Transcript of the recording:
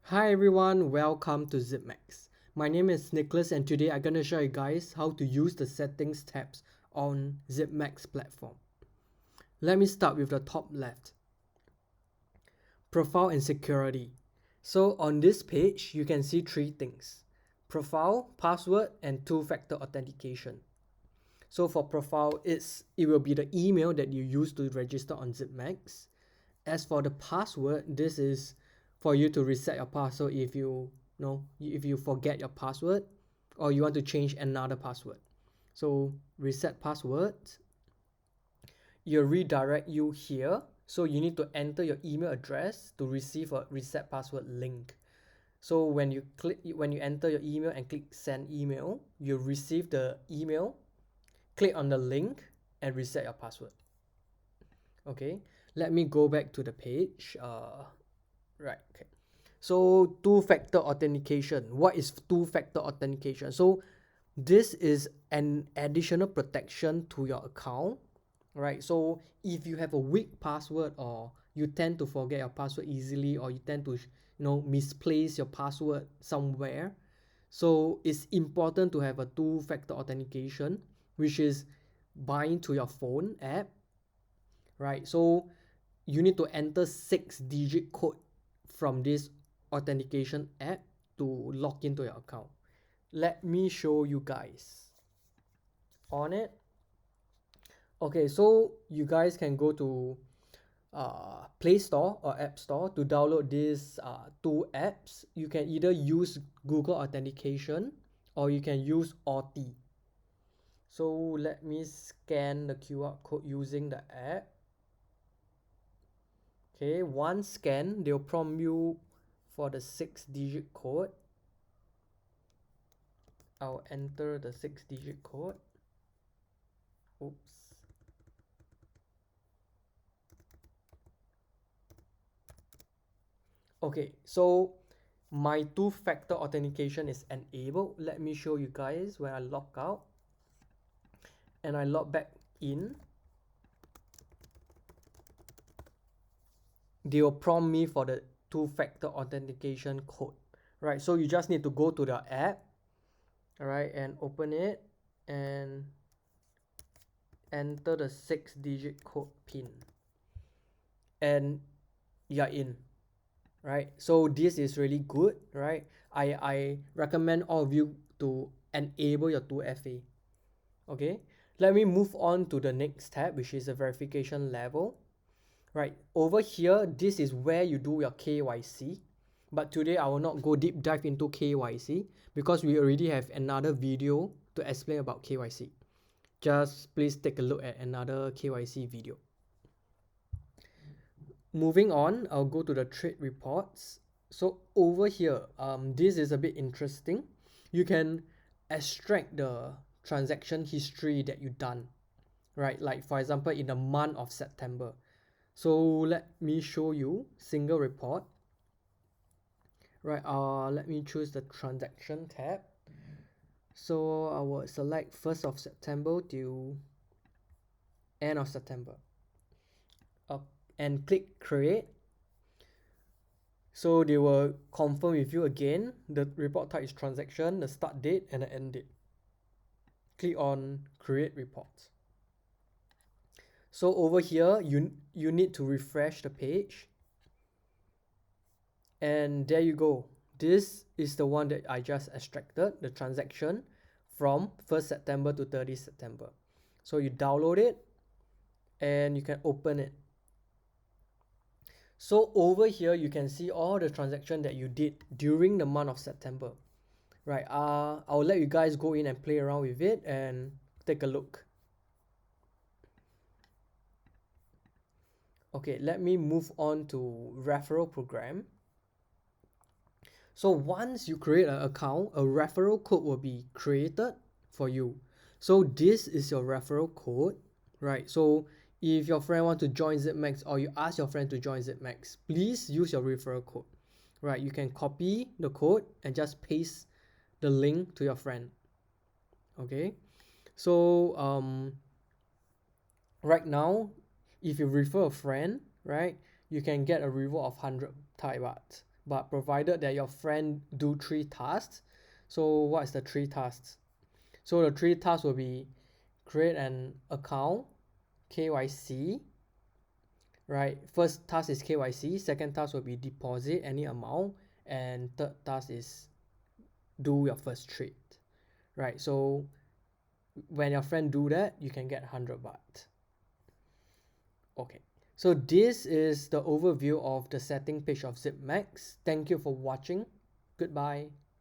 Hi everyone, welcome to Zipmex. My name is Nicholas and today I'm gonna show you guys how to use the settings tabs on Zipmex platform. Let me start with the top left. Profile and security. So on this page, you can see three things. Profile, password, and two-factor authentication. So for profile, it will be the email that you use to register on Zipmex. As for the password, this is for you to reset your password if you forget your password or you want to change another password. So reset password, you'll redirect you here. So you need to enter your email address to receive a reset password link. So when you enter your email and click send email, you'll receive the email, click on the link and reset your password. Okay, let me go back to the page. Right, okay. So two-factor authentication. What is two-factor authentication? So this is an additional protection to your account, right? So if you have a weak password or you tend to forget your password easily or you tend to misplace your password somewhere, so it's important to have a two-factor authentication, which is bind to your phone app, right? So you need to enter 6-digit code from this authentication app to log into your account. Let me show you guys on it. Okay, so you guys can go to Play Store or App Store to download these two apps. You can either use Google Authentication or you can use Authy. So let me scan the QR code using the app. Okay, once scan, they'll prompt you for the 6-digit code. I'll enter the 6-digit code. Oops. Okay, so my two-factor authentication is enabled. Let me show you guys when I log out and I log back in. They will prompt me for the two-factor authentication code, right? So you just need to go to the app, all right, and open it and enter the 6-digit code PIN and you're in, right? So this is really good, right? I recommend all of you to enable your 2FA. Okay, let me move on to the next tab, which is the verification level. Right, over here, this is where you do your KYC. But today I will not go deep dive into KYC because we already have another video to explain about KYC. Just please take a look at another KYC video. Moving on, I'll go to the trade reports. So over here, this is a bit interesting. You can extract the transaction history that you done, right? Like for example, in the month of September. So let me show you single report. Right, let me choose the transaction tab. So I will select 1st of September till end of September. And click create. So they will confirm with you again. The report type is transaction, the start date and the end date. Click on create report. So over here, you need to refresh the page. And there you go. This is the one that I just extracted, the transaction from 1st September to 30th September. So you download it and you can open it. So over here, you can see all the transaction that you did during the month of September. Right, I'll let you guys go in and play around with it and take a look. Okay, let me move on to referral program. So once you create an account, a referral code will be created for you. So this is your referral code, right? So if your friend wants to join Zipmex or you ask your friend to join Zipmex, please use your referral code, right? You can copy the code and just paste the link to your friend. Okay, so right now, if you refer a friend, right, you can get a reward of 100 Thai baht but provided that your friend do 3 tasks. So what's the 3 tasks? So the 3 tasks will be create an account, KYC, right? First task is KYC, second task will be deposit any amount, and third task is do your first trade, right? So when your friend do that, you can get 100 baht. Okay, so this is the overview of the setting page of Zipmex. Thank you for watching. Goodbye.